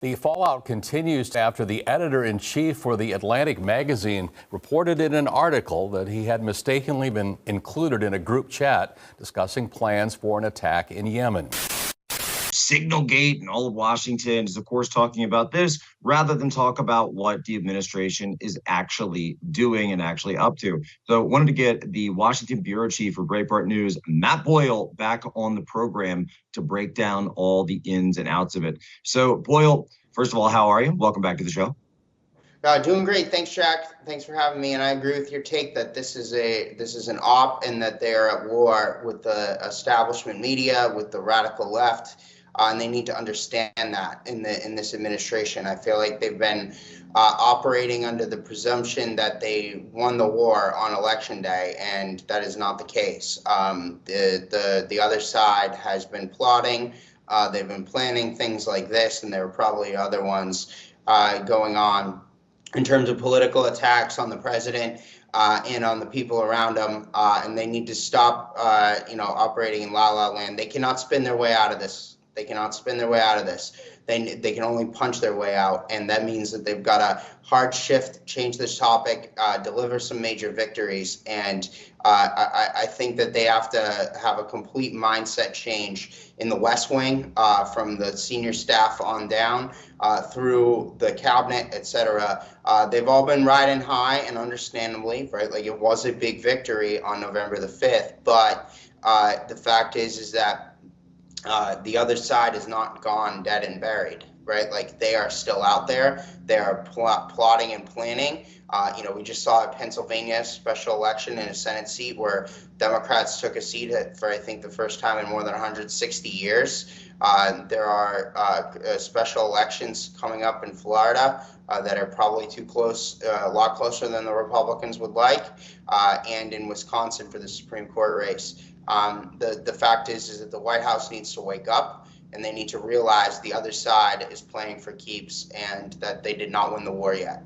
The fallout continues after the editor-in-chief for the Atlantic magazine reported in an article that he had mistakenly been included in a group chat discussing plans for an attack in Yemen. Signalgate and all of Washington is, of course, talking about this rather than talk about what the administration is actually doing and actually up to. So I wanted to get the Washington bureau chief for Breitbart News, Matt Boyle, back on the program to break down all the ins and outs of it. So Boyle, first of all, how are you? Welcome back to the show. Doing great. Thanks, Jack. Thanks for having me. And I agree with your take that this is an op and that they are at war with the establishment media, with the radical left. And they need to understand that in this administration. I feel like they've been operating under the presumption that they won the war on election day, and that is not the case. The other side has been plotting. They've been planning things like this, and there are probably other ones going on in terms of political attacks on the president and on the people around him. And they need to stop, operating in la-la land. They cannot spin their way out of this. They cannot spin their way out of this. They can only punch their way out, and that means that they've got to hard shift, change this topic, deliver some major victories, and I think that they have to have a complete mindset change in the West Wing, from the senior staff on down, through the cabinet, et cetera. They've all been riding high, and understandably, right? Like, it was a big victory on November the 5th, but the fact is that the other side is not gone dead and buried, right? Like, they are still out there. They are plotting and planning. We just saw a Pennsylvania special election in a Senate seat where Democrats took a seat for, I think, the first time in more than 160 years. There are special elections coming up in Florida that are probably too close, a lot closer than the Republicans would like, and in Wisconsin for the Supreme Court race. The fact is that the White House needs to wake up, and they need to realize the other side is playing for keeps and that they did not win the war yet.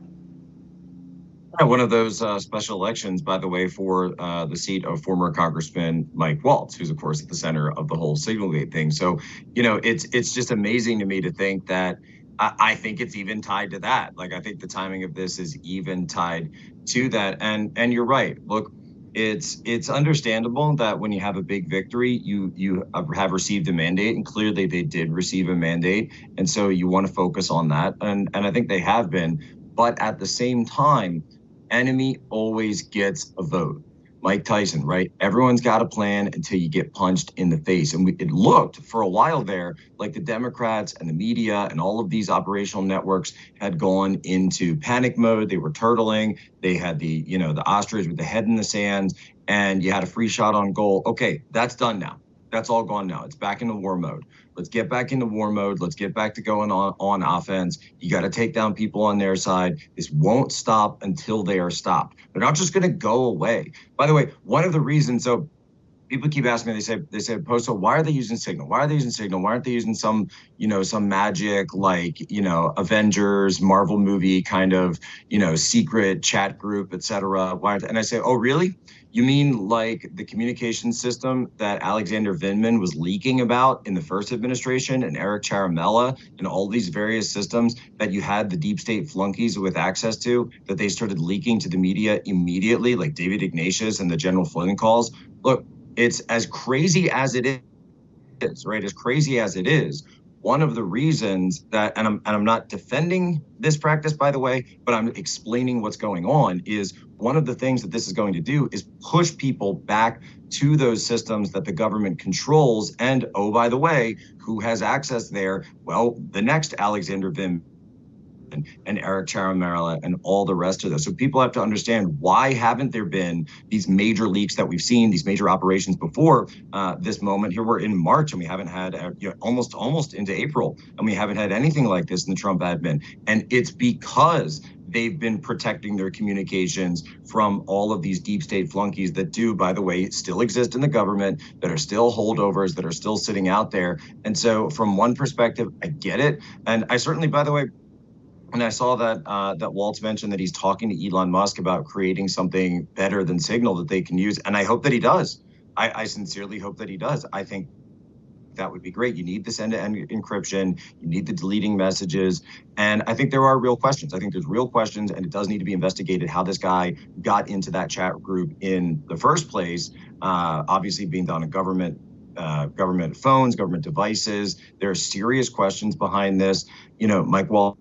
One of those special elections, by the way, for the seat of former Congressman Mike Waltz, who's, of course, at the center of the whole Signalgate thing. So, it's just amazing to me to think that I think it's even tied to that. Like, I think the timing of this is even tied to that. And you're right. Look, it's understandable that when you have a big victory, you have received a mandate, and clearly they did receive a mandate. And so you want to focus on that. And I think they have been. But at the same time, enemy always gets a vote. Mike Tyson, right? Everyone's got a plan until you get punched in the face. And it looked for a while there like the Democrats and the media and all of these operational networks had gone into panic mode. They were turtling. They had the ostrich with the head in the sand, and you had a free shot on goal. Okay, that's done now. That's all gone now. It's back into war mode. Let's get back into war mode. Let's get back to going on offense. You got to take down people on their side. This won't stop until they are stopped. They're not just going to go away. By the way, one of the reasons, so people keep asking me, they say, Posto, why are they using Signal? Why are they using Signal? Why aren't they using some magic, like, Avengers, Marvel movie kind of, secret chat group, et cetera? And I say, oh, really? You mean like the communication system that Alexander Vindman was leaking about in the first administration, and Eric Charamella, and all these various systems that you had the deep state flunkies with access to, that they started leaking to the media immediately, like David Ignatius and the General Flynn calls? Look, it's as crazy as it is, right? As crazy as it is. One of the reasons that, and I'm not defending this practice, by the way, but I'm explaining what's going on, is one of the things that this is going to do is push people back to those systems that the government controls. And, oh, by the way, who has access there? Well, the next Alexander Vindman and Eric Charamella and all the rest of those. So people have to understand, why haven't there been these major leaks that we've seen, these major operations before this moment? Here we're in March, and we haven't had almost into April, and we haven't had anything like this in the Trump admin. And it's because they've been protecting their communications from all of these deep state flunkies that do, by the way, still exist in the government, that are still holdovers, that are still sitting out there. And so from one perspective, I get it. And I certainly, by the way, and I saw that Waltz mentioned that he's talking to Elon Musk about creating something better than Signal that they can use. And I hope that he does. I sincerely hope that he does. I think that would be great. You need this end-to-end encryption. You need the deleting messages. And I think there are real questions. I think there's real questions, and it does need to be investigated how this guy got into that chat group in the first place, obviously being done on government phones, government devices. There are serious questions behind this. Mike Wall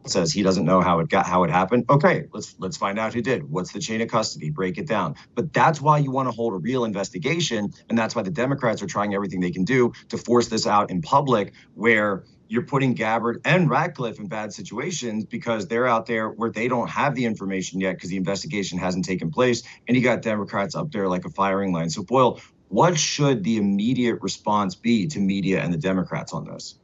says he doesn't know how it happened. Okay, let's find out who did. What's the chain of custody? Break it down. But that's why you want to hold a real investigation, and that's why the Democrats are trying everything they can do to force this out in public, where you're putting Gabbard and Ratcliffe in bad situations because they're out there where they don't have the information yet because the investigation hasn't taken place, and you got Democrats up there like a firing line. So Boyle, what should the immediate response be to media and the Democrats on this?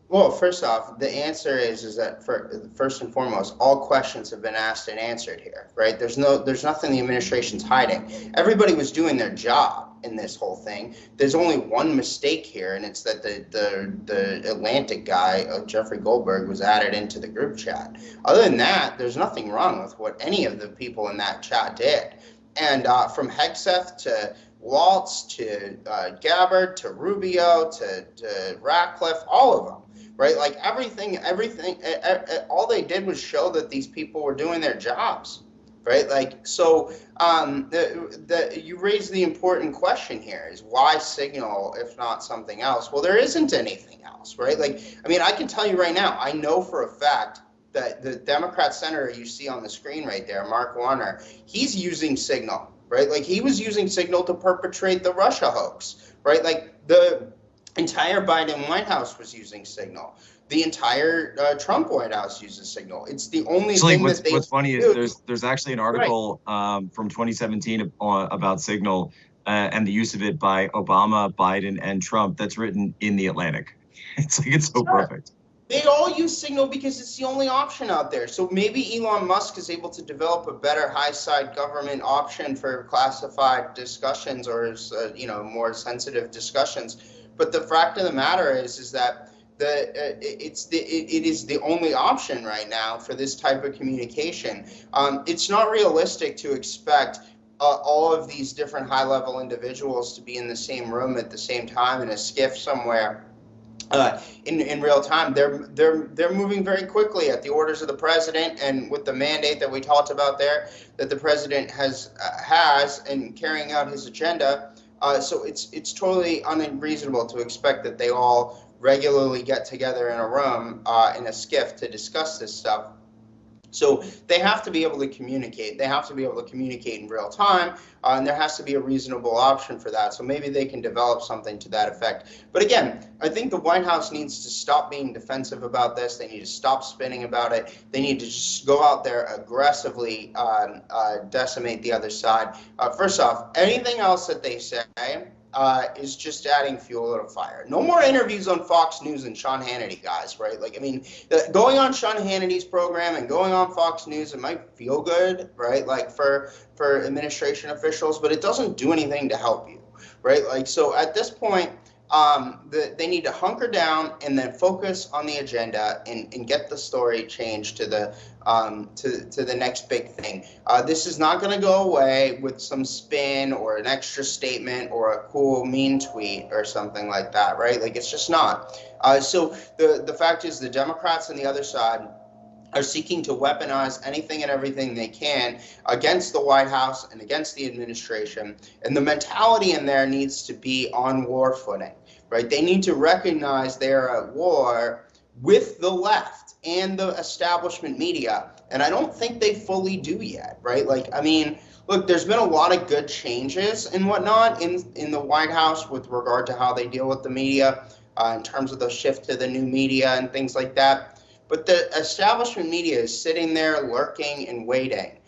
Well, first off, the answer is that first and foremost, all questions have been asked and answered here, right? There's nothing the administration's hiding. Everybody was doing their job in this whole thing. There's only one mistake here, and it's that the Atlantic guy, Jeffrey Goldberg, was added into the group chat. Other than that, there's nothing wrong with what any of the people in that chat did. And from Hegseth to Waltz to Gabbard to Rubio to Ratcliffe, all of them. Right, like everything, all they did was show that these people were doing their jobs, right? Like, so you raise the important question here is why Signal, if not something else? Well, there isn't anything else, right? Like, I mean, I can tell you right now, I know for a fact that the Democrat senator you see on the screen right there, Mark Warner, he's using Signal, right? Like, he was using Signal to perpetrate the Russia hoax, right? Like, the entire Biden White House was using Signal. The entire Trump White House uses Signal. It's the only thing that they. What's funny is there's actually an article from 2017 about Signal and the use of it by Obama, Biden, and Trump that's written in the Atlantic. It's like it's so perfect. They all use Signal because it's the only option out there. So maybe Elon Musk is able to develop a better high-side government option for classified discussions or more sensitive discussions. But the fact of the matter is that it is the only option right now for this type of communication. It's not realistic to expect all of these different high-level individuals to be in the same room at the same time in a skiff somewhere in real time. They're moving very quickly at the orders of the president, and with the mandate that we talked about there, that the president has in carrying out his agenda. So it's totally unreasonable to expect that they all regularly get together in a room in a skiff to discuss this stuff. So they have to be able to communicate. They have to be able to communicate in real time, and there has to be a reasonable option for that. So maybe they can develop something to that effect. But again, I think the White House needs to stop being defensive about this. They need to stop spinning about it. They need to just go out there aggressively, decimate the other side. First off, anything else that they say is just adding fuel to the fire. No more interviews on Fox News and Sean Hannity, guys, right? Like, I mean, going on Sean Hannity's program and going on Fox News, it might feel good, right? Like for administration officials, but it doesn't do anything to help you, right? Like, so at this point, they need to hunker down and then focus on the agenda and get the story changed to the next big thing. This is not going to go away with some spin or an extra statement or a cool mean tweet or something like that, right? Like, it's just not. So the fact is the Democrats on the other side are seeking to weaponize anything and everything they can against the White House and against the administration. And the mentality in there needs to be on war footing, right? They need to recognize they're at war with the left and the establishment media. And I don't think they fully do yet, right? Like, I mean, look, there's been a lot of good changes and whatnot in the White House with regard to how they deal with the media in terms of the shift to the new media and things like that. But the establishment media is sitting there lurking and waiting